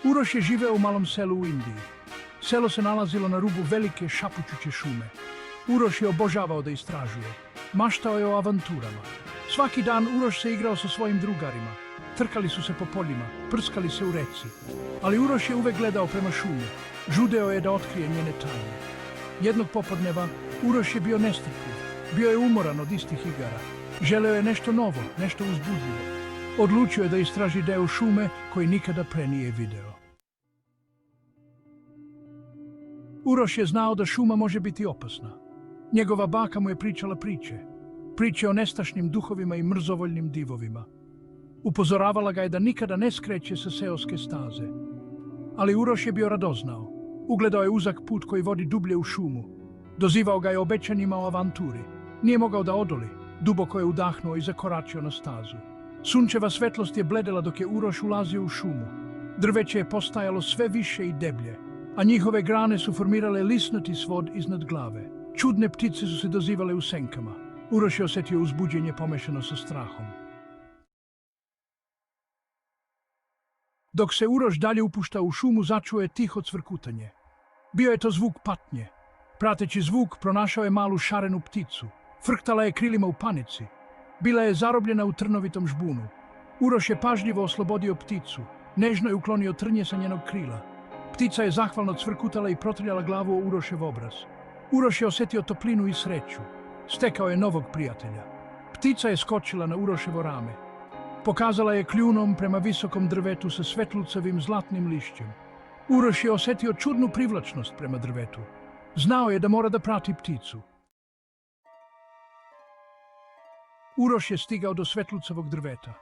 Uroš je živeo u malom selu u Indiji. Selo se nalazilo na rubu velike šapućuće šume. Uroš je obožavao da istražuje. Maštao je o avanturama. Svaki dan Uroš se igrao sa svojim drugarima. Trkali su se po poljima, prskali se u reci. Ali Uroš je uvek gledao prema šumi. Žudeo je da otkrije njene tajne. Jednog popodneva Uroš je bio nestrpljiv. Bio je umoran od istih igara. Želeo je nešto novo, nešto uzbudljivo. Odlučio je da istraži deo šume koji nikada pre nije video. Uroš je znao da šuma može biti opasna. Njegova baka mu je pričala priče o nestašnim duhovima i mrzovoljnim divovima. Upozoravala ga je da nikada ne skreće sa seoske staze. Ali Uroš je bio radoznao. Ugledao je uzak put koji vodi dublje u šumu. Dozivao ga je obećanjima o avanturi. Nije mogao da odoli. Duboko je udahnuo i zakoračio na stazu. Sunčeva svetlost je bledela dok je Uroš ulazio u šumu. Drveće je postajalo sve više i deblje, a njihove grane su formirale lisnati svod iznad glave. Čudne ptice su se dozivale u senkama. Uroš je osjetio uzbuđenje pomešano sa strahom. Dok se Uroš dalje upuštao u šumu, začuo je tiho cvrkutanje. Bio je to zvuk patnje. Prateći zvuk, pronašao je malu šarenu pticu. Frktala je krilima u panici. Bila je zarobljena u trnovitom žbunu. Uroš je pažljivo oslobodio pticu. Nežno je uklonio trnje sa njenog krila. Ptica je zahvalno cvrkutala i protrljala glavu o Urošev obraz. Uroš je osjetio toplinu i sreću. Stekao je novog prijatelja. Ptica je skočila na Uroševo rame. Pokazala je kljunom prema visokom drvetu sa svetlucavim zlatnim lišćem. Uroš je osjetio čudnu privlačnost prema drvetu. Znao je da mora da prati pticu. Uroš je stigao do svetlucavog drveta.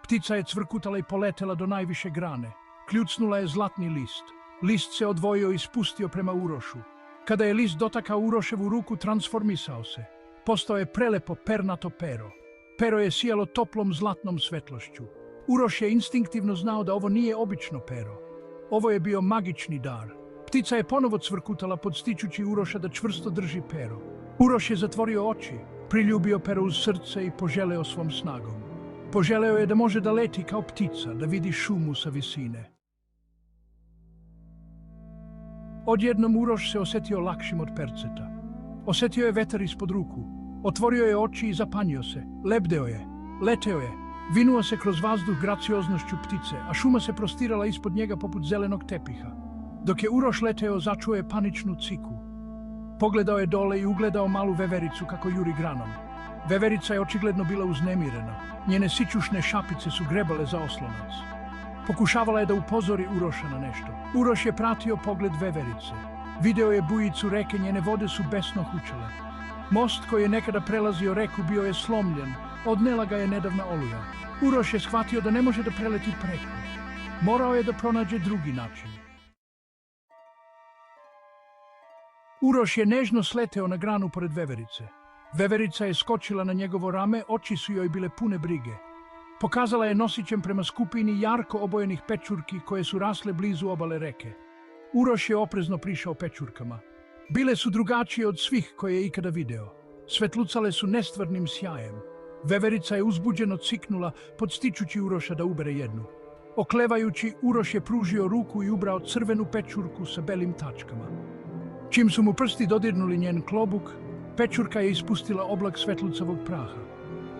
Ptica je cvrkutala i poletela do najviše grane. Kljucnula je zlatni list. List se odvojio i spustio prema Urošu. Kada je list dotakao Uroševu ruku, transformisao se. Postao je prelepo pernato pero. Pero je sijalo toplom zlatnom svetlošću. Uroš je instinktivno znao da ovo nije obično pero. Ovo je bio magični dar. Ptica je ponovo cvrkutala, podstičući Uroša da čvrsto drži pero. Uroš je zatvorio oči, priljubio pero uz srce i poželeo svom snagom. Poželeo je da može da leti kao ptica, da vidi šumu sa visine. Odjednom Uroš se osjetio lakšim od perceta. Osjetio je vetar ispod ruku. Otvorio je oči i zapanjio se. Lebdeo je, leteo je. Vinuo se kroz vazduh gracioznošću ptice, a šuma se prostirala ispod njega poput zelenog tepiha. Dok je Uroš leteo, začuo je paničnu ciku. Pogledao je dole i ugledao malu vevericu kako juri granom. Veverica je očigledno bila uznemirena. Njene sićušne šapice su grebale za oslonac. Pokušavala je da upozori Uroša na nešto. Uroš je pratio pogled veverice. Video je bujicu reke, njene vode su besno hučale. Most koji je nekada prelazio reku bio je slomljen. Odnela ga je nedavna oluja. Uroš je shvatio da ne može da preleti preko. Morao je da pronađe drugi način. Uroš je nežno sleteo na granu pored veverice. Veverica je skočila na njegovo rame, oči su joj bile pune brige. Pokazala je nosićem prema skupini jarko obojenih pečurki koje su rasle blizu obale reke. Uroš je oprezno prišao pečurkama. Bile su drugačije od svih koje je ikada video. Svetlucale su nestvarnim sjajem. Veverica je uzbuđeno ciknula, podstičući Uroša da ubere jednu. Oklevajući, Uroš je pružio ruku i ubrao crvenu pečurku sa belim tačkama. Čim su mu prsti dodirnuli njen klobuk, pečurka je ispustila oblak svetlucavog praha.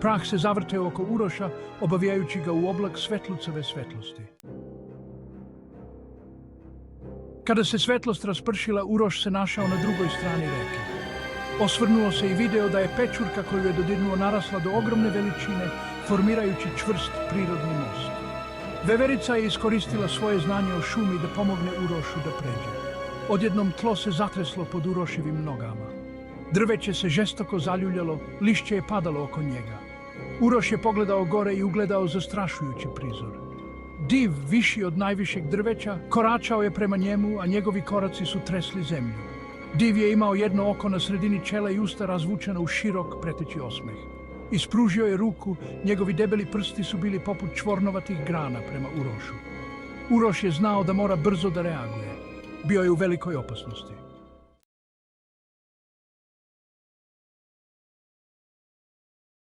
Prah se zavrteo oko Uroša, obavijajući ga u oblak svetlucave svetlosti. Kada se svetlost raspršila, Uroš se našao na drugoj strani reke. Osvrnuo se i video da je pečurka koju je dodirnuo narasla do ogromne veličine, formirajući čvrst prirodni most. Veverica je iskoristila svoje znanje o šumi da pomogne Urošu da pređe. Odjednom tlo se zatreslo pod Uroševim nogama. Drveće se žestoko zaljuljalo, lišće je padalo oko njega. Uroš je pogledao gore i ugledao zastrašujući prizor. Div, viši od najvišeg drveća, koračao je prema njemu, a njegovi koraci su tresli zemlju. Div je imao jedno oko na sredini čela i usta razvučena u širok, preteći osmeh. Ispružio je ruku, njegovi debeli prsti su bili poput čvornovatih grana prema Urošu. Uroš je znao da mora brzo da reaguje. Bio je u velikoj opasnosti.